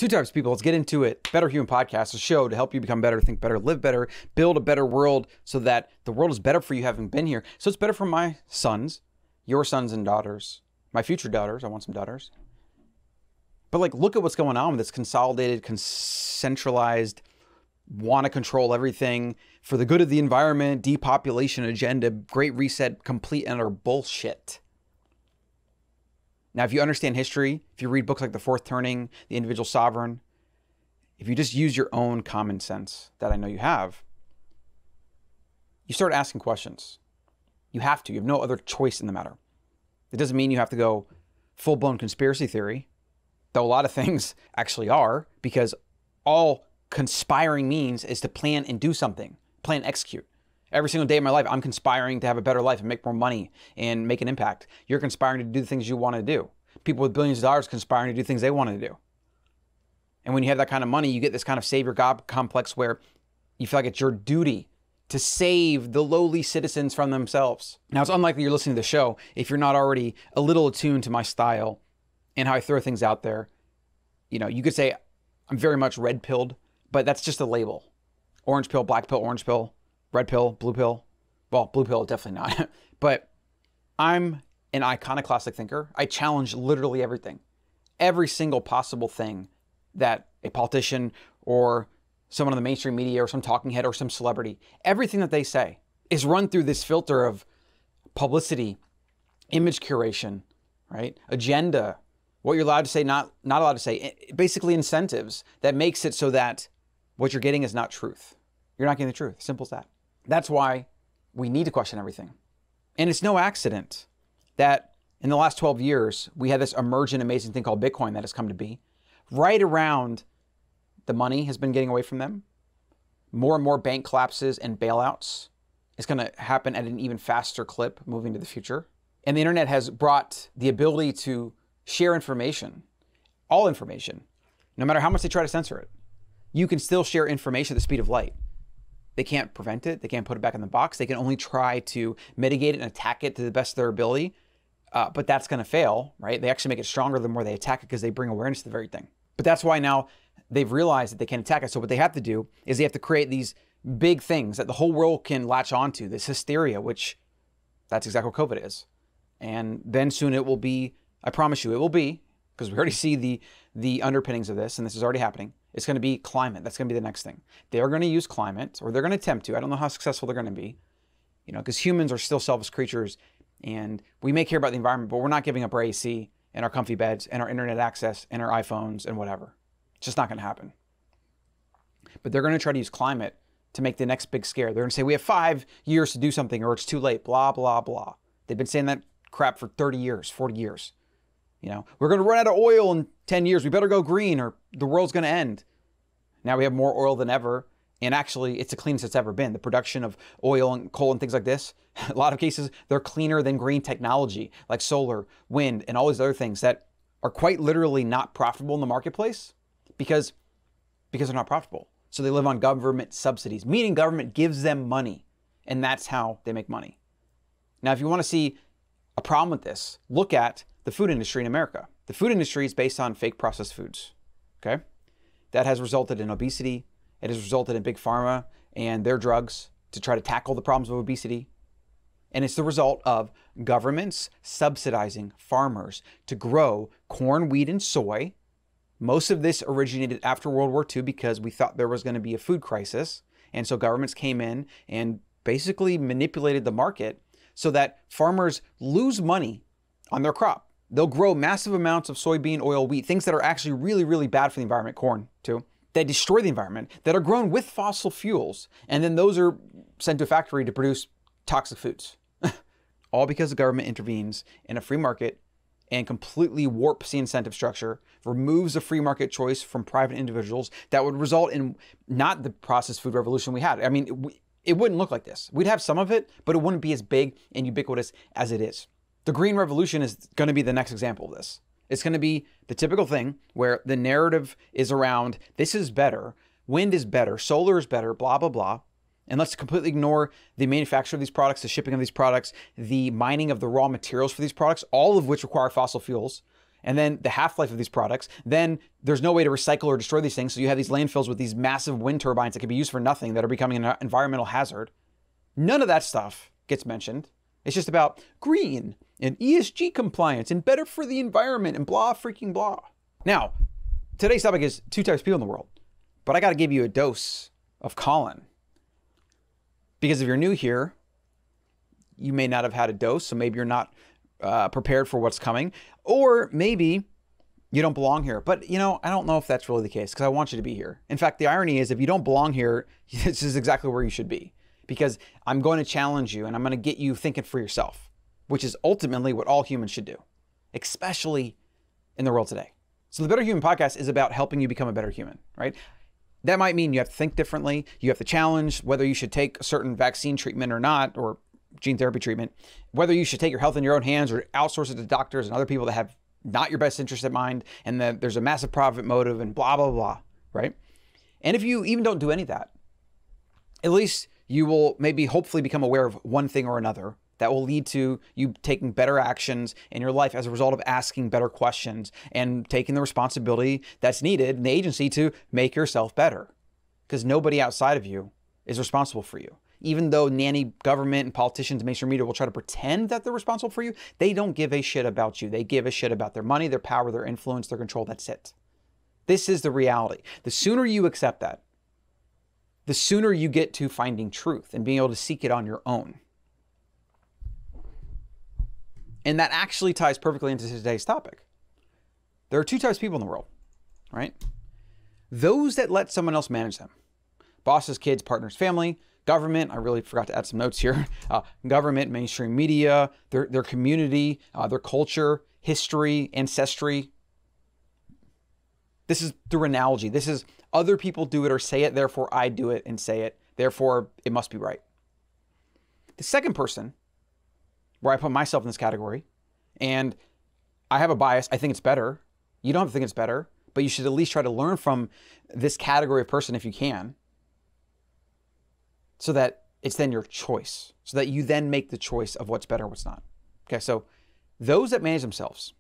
Two types of people. Let's get into it. Better Human Podcast, a show to help you become better, think better, live better, build a better world so that the world is better for you having been here. So it's better for my sons, your sons and daughters, my future daughters. I want some daughters. But like, look at what's going on with this consolidated, centralized, want to control everything for the good of the environment, depopulation agenda, great reset, complete and utter bullshit. Now, if you understand history, if you read books like The Fourth Turning, The Individual Sovereign, if you just use your own common sense that I know you have, you start asking questions. You have to. You have no other choice in the matter. It doesn't mean you have to go full-blown conspiracy theory, though a lot of things actually are, because all conspiring means is to plan and do something, plan and execute. Every single day of my life, I'm conspiring to have a better life and make more money and make an impact. You're conspiring to do the things you want to do. People with billions of dollars conspiring to do things they want to do. And when you have that kind of money, you get this kind of savior God complex where you feel like it's your duty to save the lowly citizens from themselves. Now, it's unlikely you're listening to the show if you're not already a little attuned to my style and how I throw things out there. You know, you could say I'm very much red-pilled, but that's just a label. Orange pill, black pill, orange pill. Red pill, blue pill. Well, blue pill, definitely not. But I'm an iconoclastic thinker. I challenge literally everything. Every single possible thing that a politician or someone in the mainstream media or some talking head or some celebrity, everything that they say is run through this filter of publicity, image curation, right? Agenda, what you're allowed to say, not allowed to say. Basically incentives that makes it so that what you're getting is not truth. You're not getting the truth. Simple as that. That's why we need to question everything. And it's no accident that in the last 12 years, we had this emergent, amazing thing called Bitcoin that has come to be. Right around the money has been getting away from them. More and more bank collapses and bailouts. It's going to happen at an even faster clip moving to the future. And the internet has brought the ability to share information, all information, no matter how much they try to censor it. You can still share information at the speed of light. They can't prevent it. They can't put it back in the box. They can only try to mitigate it and attack it to the best of their ability. But that's going to fail, right? They actually make it stronger the more they attack it because they bring awareness to the very thing. But that's why now they've realized that they can't attack it. So what they have to do is they have to create these big things that the whole world can latch onto, this hysteria, which that's exactly what COVID is. And then soon it will be, I promise you, it will be, because we already see the underpinnings of this, and this is already happening. It's going to be climate. That's going to be the next thing. They're going to use climate, or they're going to attempt to. I don't know how successful they're going to be, you know, because humans are still selfish creatures, and we may care about the environment, but we're not giving up our AC and our comfy beds and our internet access and our iPhones and whatever. It's just not going to happen. But they're going to try to use climate to make the next big scare. They're going to say, we have 5 years to do something, or it's too late, blah, blah, blah. They've been saying that crap for 30 years, 40 years. You know, we're going to run out of oil in 10 years. We better go green or the world's going to end. Now we have more oil than ever. And actually, it's the cleanest it's ever been. The production of oil and coal and things like this, a lot of cases, they're cleaner than green technology, like solar, wind, and all these other things that are quite literally not profitable in the marketplace because they're not profitable. So they live on government subsidies, meaning government gives them money. And that's how they make money. Now, if you want to see a problem with this, look at the food industry in America. The food industry is based on fake processed foods, okay? That has resulted in obesity. It has resulted in big pharma and their drugs to try to tackle the problems of obesity. And it's the result of governments subsidizing farmers to grow corn, wheat, and soy. Most of this originated after World War II because we thought there was going to be a food crisis. And so governments came in and basically manipulated the market so that farmers lose money on their crop. They'll grow massive amounts of soybean, oil, wheat, things that are actually really, really bad for the environment, corn too, that destroy the environment, that are grown with fossil fuels. And then those are sent to a factory to produce toxic foods. All because the government intervenes in a free market and completely warps the incentive structure, removes the free market choice from private individuals that would result in not the processed food revolution we had. I mean, it wouldn't look like this. We'd have some of it, but it wouldn't be as big and ubiquitous as it is. The green revolution is going to be the next example of this. It's going to be the typical thing where the narrative is around, this is better, wind is better, solar is better, blah, blah, blah. And let's completely ignore the manufacture of these products, the shipping of these products, the mining of the raw materials for these products, all of which require fossil fuels. And then the half-life of these products, then there's no way to recycle or destroy these things. So you have these landfills with these massive wind turbines that can be used for nothing that are becoming an environmental hazard. None of that stuff gets mentioned. It's just about green and ESG compliance and better for the environment and blah freaking blah. Now, today's topic is 2 types of people in the world, but I got to give you a dose of Colin. Because if you're new here, you may not have had a dose, so maybe you're not prepared for what's coming, or maybe you don't belong here. But you know, I don't know if that's really the case because I want you to be here. In fact, the irony is if you don't belong here, this is exactly where you should be, because I'm going to challenge you and I'm going to get you thinking for yourself, which is ultimately what all humans should do, especially in the world today. So the Better Human podcast is about helping you become a better human, right? That might mean you have to think differently. You have to challenge whether you should take a certain vaccine treatment or not, or gene therapy treatment, whether you should take your health in your own hands or outsource it to doctors and other people that have not your best interest in mind, and that there's a massive profit motive and blah, blah, blah, right? And if you even don't do any of that, at least you will maybe hopefully become aware of one thing or another that will lead to you taking better actions in your life as a result of asking better questions and taking the responsibility that's needed in the agency to make yourself better. Because nobody outside of you is responsible for you. Even though nanny government and politicians and mainstream media will try to pretend that they're responsible for you, they don't give a shit about you. They give a shit about their money, their power, their influence, their control. That's it. This is the reality. The sooner you accept that, the sooner you get to finding truth and being able to seek it on your own. And that actually ties perfectly into today's topic. There are 2 types of people in the world, right? Those that let someone else manage them. Bosses, kids, partners, family, government. I really forgot to add some notes here. Government, mainstream media, their community, their culture, history, ancestry. This is through analogy. This is other people do it or say it, therefore I do it and say it, therefore it must be right. The second person, where I put myself in this category, and I have a bias, I think it's better. You don't have to think it's better, but you should at least try to learn from this category of person if you can, so that it's then your choice, so that you then make the choice of what's better and what's not. Okay, so those that manage themselves,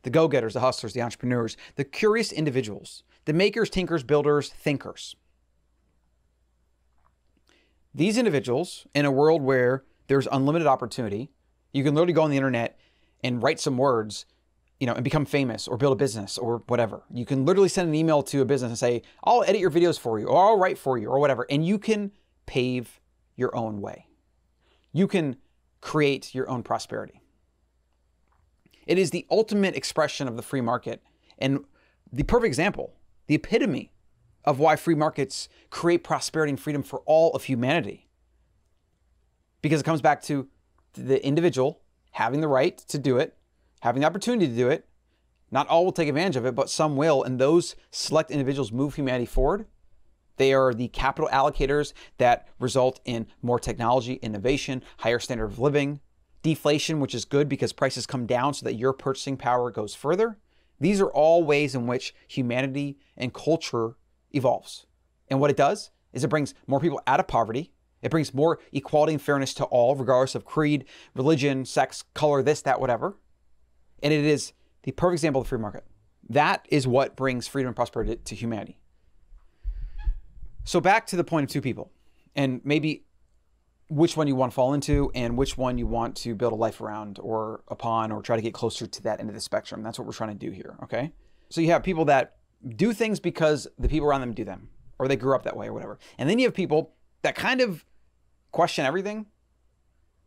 the go-getters, the hustlers, the entrepreneurs, the curious individuals, the makers, tinkers, builders, thinkers. These individuals, in a world where there's unlimited opportunity, you can literally go on the internet and write some words, and become famous or build a business or whatever. You can literally send an email to a business and say, I'll edit your videos for you, or I'll write for you, or whatever. And you can pave your own way. You can create your own prosperity. It is the ultimate expression of the free market and the perfect example, the epitome of why free markets create prosperity and freedom for all of humanity. Because it comes back to the individual having the right to do it, having the opportunity to do it. Not all will take advantage of it, but some will. And those select individuals move humanity forward. They are the capital allocators that result in more technology, innovation, higher standard of living, deflation, which is good because prices come down so that your purchasing power goes further. These are all ways in which humanity and culture evolves. And what it does is it brings more people out of poverty. It brings more equality and fairness to all, regardless of creed, religion, sex, color, this, that, whatever. And it is the perfect example of the free market. That is what brings freedom and prosperity to humanity. So back to the point of 2 people, and maybe which one you want to fall into and which one you want to build a life around or upon or try to get closer to that end of the spectrum. That's what we're trying to do here, okay? So you have people that do things because the people around them do them, or they grew up that way or whatever. And then you have people that kind of question everything.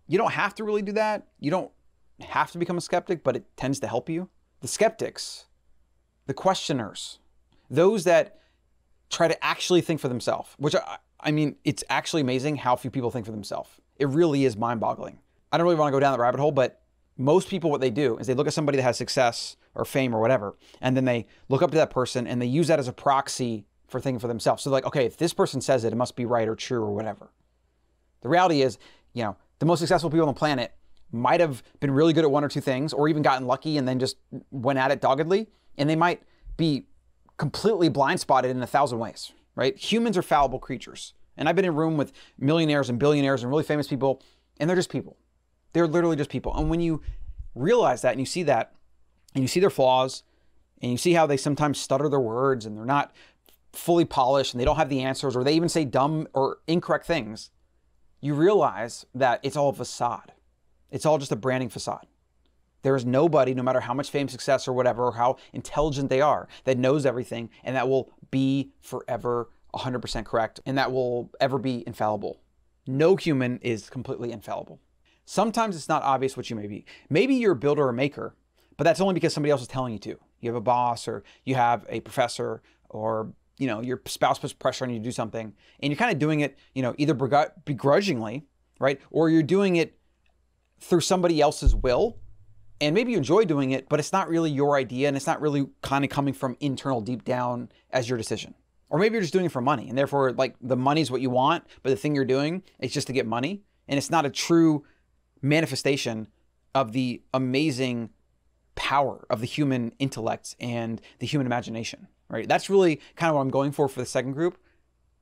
You don't have to really do that. You don't have to become a skeptic, but it tends to help you. The skeptics, the questioners, those that try to actually think for themselves, which I mean, it's actually amazing how few people think for themselves. It really is mind-boggling. I don't really want to go down the rabbit hole, but most people, what they do is they look at somebody that has success or fame or whatever, and then they look up to that person and they use that as a proxy for thinking for themselves. So like, okay, if this person says it, it must be right or true or whatever. The reality is, the most successful people on the planet might have been really good at 1 or 2 things, or even gotten lucky and then just went at it doggedly, and they might be completely blind spotted in 1,000 ways, right? Humans are fallible creatures. And I've been in a room with millionaires and billionaires and really famous people, and they're just people. They're literally just people. And when you realize that and you see that, and you see their flaws, and you see how they sometimes stutter their words and they're not fully polished and they don't have the answers, or they even say dumb or incorrect things, you realize that it's all a facade. It's all just a branding facade. There is nobody, no matter how much fame, success, or whatever, or how intelligent they are, that knows everything and that will be forever 100% correct and that will ever be infallible. No human is completely infallible. Sometimes it's not obvious what you may be. Maybe you're a builder or maker, but that's only because somebody else is telling you to. You have a boss, or you have a professor, or your spouse puts pressure on you to do something, and you're kind of doing it, either begrudgingly, right? Or you're doing it through somebody else's will, and maybe you enjoy doing it, but it's not really your idea, and it's not really kind of coming from internal deep down as your decision. Or maybe you're just doing it for money, and therefore like the money's what you want, but the thing you're doing is just to get money, and it's not a true manifestation of the amazing power of the human intellect and the human imagination, right? That's really kind of what I'm going for the second group.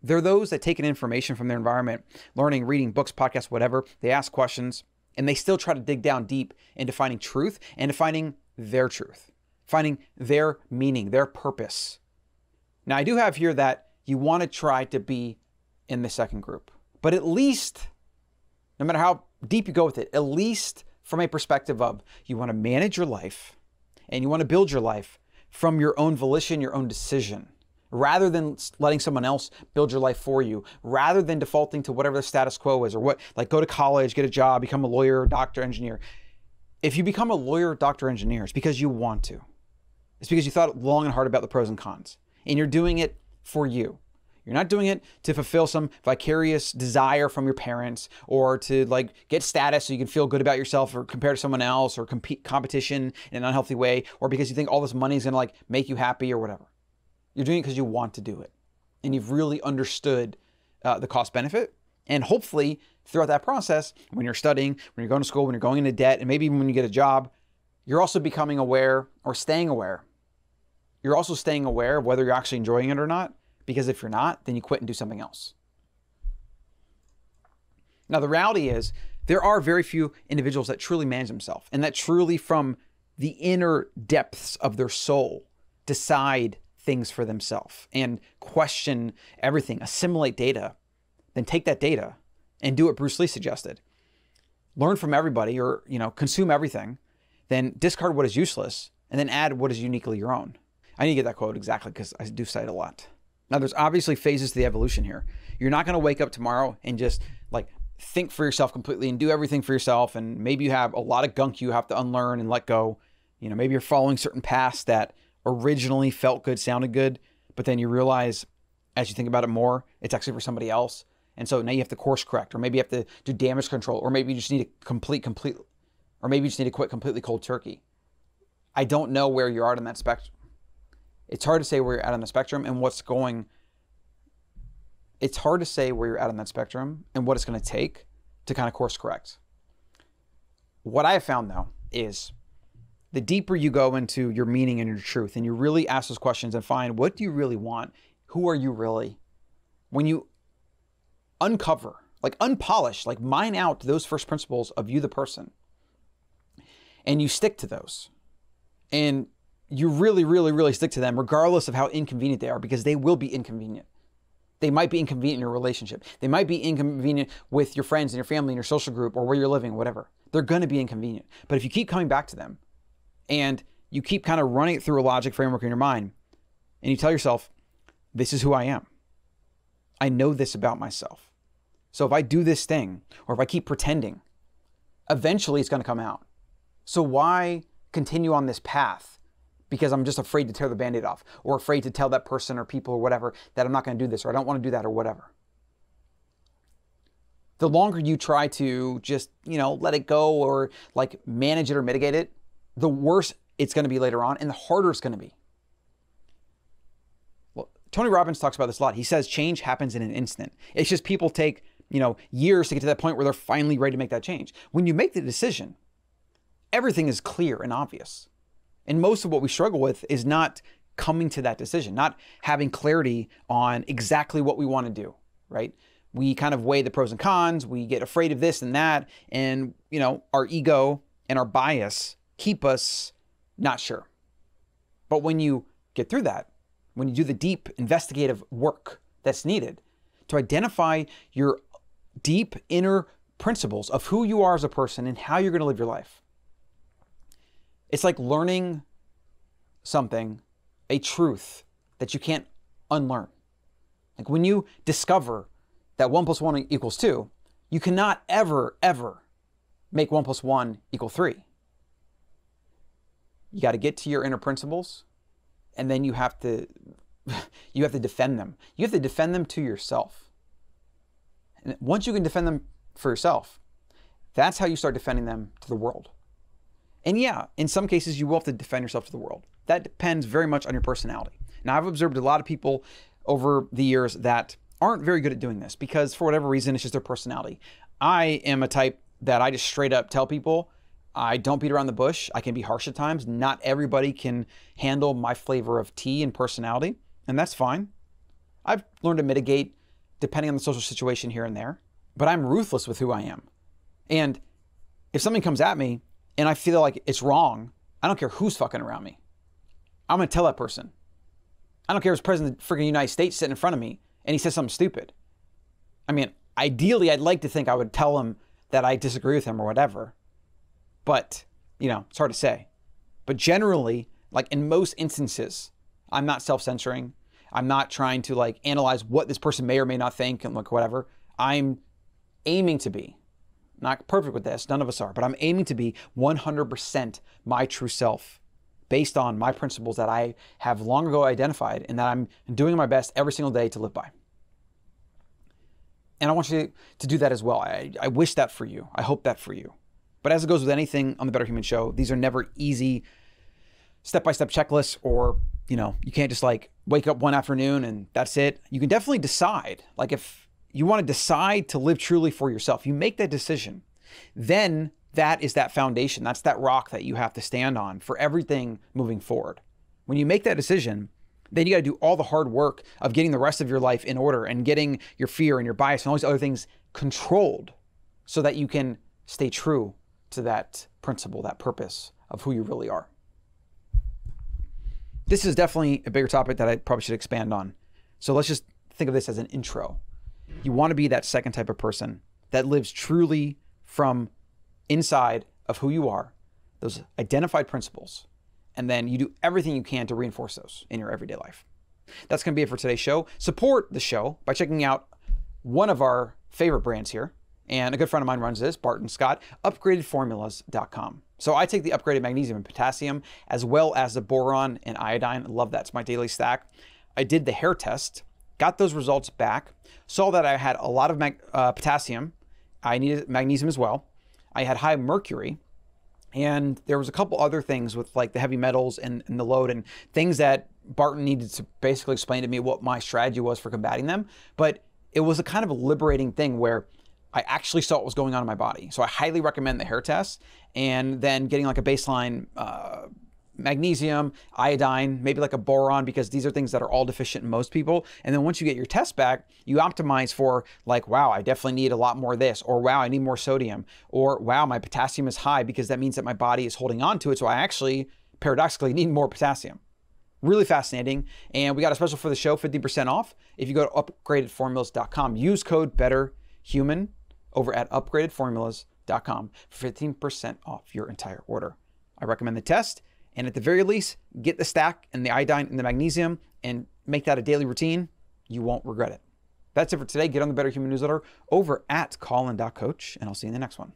They're those that take in information from their environment, learning, reading, books, podcasts, whatever. They ask questions, and they still try to dig down deep into finding truth and to finding their truth, finding their meaning, their purpose. Now, I do have here that you want to try to be in the second group, but at least, no matter how deep you go with it, at least from a perspective of you want to manage your life and you want to build your life from your own volition, your own decision, rather than letting someone else build your life for you, rather than defaulting to whatever the status quo is, or what, like go to college, get a job, become a lawyer, doctor, engineer. If you become a lawyer, doctor, engineer, it's because you want to. It's because you thought long and hard about the pros and cons, and you're doing it for you. You're not doing it to fulfill some vicarious desire from your parents, or to like get status so you can feel good about yourself or compare to someone else, or competition in an unhealthy way, or because you think all this money is going to like make you happy or whatever. You're doing it because you want to do it. And you've really understood the cost benefit. And hopefully throughout that process, when you're studying, when you're going to school, when you're going into debt, and maybe even when you get a job, you're also becoming aware or staying aware. You're also staying aware of whether you're actually enjoying it or not. Because if you're not, then you quit and do something else. Now, the reality is there are very few individuals that truly manage themselves and that truly from the inner depths of their soul decide things for themselves and question everything, assimilate data, then take that data and do what Bruce Lee suggested. Learn from everybody, or, consume everything, then discard what is useless and then add what is uniquely your own. I need to get that quote exactly because I do cite it a lot. Now, there's obviously phases to the evolution here. You're not going to wake up tomorrow and just like think for yourself completely and do everything for yourself. And maybe you have a lot of gunk you have to unlearn and let go. Maybe you're following certain paths that originally felt good, sounded good, but then you realize as you think about it more, it's actually for somebody else. And so now you have to course correct, or maybe you have to do damage control, or maybe you just need to or maybe you just need to quit completely cold turkey. I don't know where you're at on that spectrum. It's hard to say where you're at on the spectrum and it's hard to say where you're at on that spectrum and what it's going to take to kind of course correct. What I have found though is the deeper you go into your meaning and your truth, and you really ask those questions and find, what do you really want? Who are you really? When you uncover, like unpolish, like mine out those first principles of you, the person, and you stick to those, and you really, really, really stick to them regardless of how inconvenient they are, because they will be inconvenient. They might be inconvenient in your relationship. They might be inconvenient with your friends and your family and your social group or where you're living, whatever. They're going to be inconvenient. But if you keep coming back to them and you keep kind of running it through a logic framework in your mind, and you tell yourself, this is who I am. I know this about myself. So if I do this thing, or if I keep pretending, eventually it's going to come out. So why continue on this path? Because I'm just afraid to tear the Band-Aid off, or afraid to tell that person or people or whatever that I'm not going to do this, or I don't want to do that, or whatever. The longer you try to just, let it go, or like manage it or mitigate it, the worse it's going to be later on, and the harder it's going to be. Well, Tony Robbins talks about this a lot. He says change happens in an instant. It's just people take, years to get to that point where they're finally ready to make that change. When you make the decision, everything is clear and obvious. And most of what we struggle with is not coming to that decision, not having clarity on exactly what we want to do, right? We kind of weigh the pros and cons. We get afraid of this and that. And, our ego and our bias keep us Not sure. But when you get through that, when you do the deep investigative work that's needed to identify your deep inner principles of who you are as a person and how you're going to live your life, it's like learning something, a truth that you can't unlearn. Like when you discover that 1 + 1 = 2, you cannot ever, ever make 1 + 1 = 3. You got to get to your inner principles, and then you have to defend them. You have to defend them to yourself. And once you can defend them for yourself, that's how you start defending them to the world. And yeah, in some cases, you will have to defend yourself to the world. That depends very much on your personality. Now, I've observed a lot of people over the years that aren't very good at doing this because for whatever reason, it's just their personality. I am a type that I just straight up tell people, I don't beat around the bush. I can be harsh at times. Not everybody can handle my flavor of tea and personality, and that's fine. I've learned to mitigate depending on the social situation here and there, but I'm ruthless with who I am. And if something comes at me and I feel like it's wrong, I don't care who's fucking around me. I'm going to tell that person. I don't care if it's President of the freaking United States sitting in front of me and he says something stupid. I mean, ideally, I'd like to think I would tell him that I disagree with him or whatever. But, you know, it's hard to say. But generally, like in most instances, I'm not self-censoring. I'm not trying to like analyze what this person may or may not think and like whatever. I'm aiming to be, not perfect with this, none of us are, but I'm aiming to be 100% my true self based on my principles that I have long ago identified and that I'm doing my best every single day to live by. And I want you to do that as well. I wish that for you. I hope that for you. But as it goes with anything on the Better Human Show, these are never easy step-by-step checklists or, you know, you can't just like wake up one afternoon and that's it. You can definitely decide. Like if you want to decide to live truly for yourself, you make that decision, then that is that foundation. That's that rock that you have to stand on for everything moving forward. When you make that decision, then you got to do all the hard work of getting the rest of your life in order and getting your fear and your bias and all these other things controlled so that you can stay true to that principle, that purpose of who you really are. This is definitely a bigger topic that I probably should expand on. So let's just think of this as an intro. You want to be that second type of person that lives truly from inside of who you are, those identified principles, and then you do everything you can to reinforce those in your everyday life. That's going to be it for today's show. Support the show by checking out one of our favorite brands here. And a good friend of mine runs this, Barton Scott, upgradedformulas.com. So I take the upgraded magnesium and potassium as well as the boron and iodine. I love that. It's my daily stack. I did the hair test, got those results back, saw that I had a lot of potassium. I needed magnesium as well. I had high mercury. And there was a couple other things with like the heavy metals and the load and things that Barton needed to basically explain to me what my strategy was for combating them. But it was a kind of a liberating thing where I actually saw what was going on in my body. So I highly recommend the hair test and then getting like a baseline magnesium, iodine, maybe like a boron, because these are things that are all deficient in most people. And then once you get your test back, you optimize for like, wow, I definitely need a lot more of this, or wow, I need more sodium, or wow, my potassium is high because that means that my body is holding on to it. So I actually paradoxically need more potassium. Really fascinating. And we got a special for the show, 50% off. If you go to upgradedformulas.com, use code BETTERHUMAN over at upgradedformulas.com for 15% off your entire order. I recommend the test, and at the very least, get the stack and the iodine and the magnesium and make that a daily routine. You won't regret it. That's it for today. Get on the Better Human newsletter over at colin.coach, and I'll see you in the next one.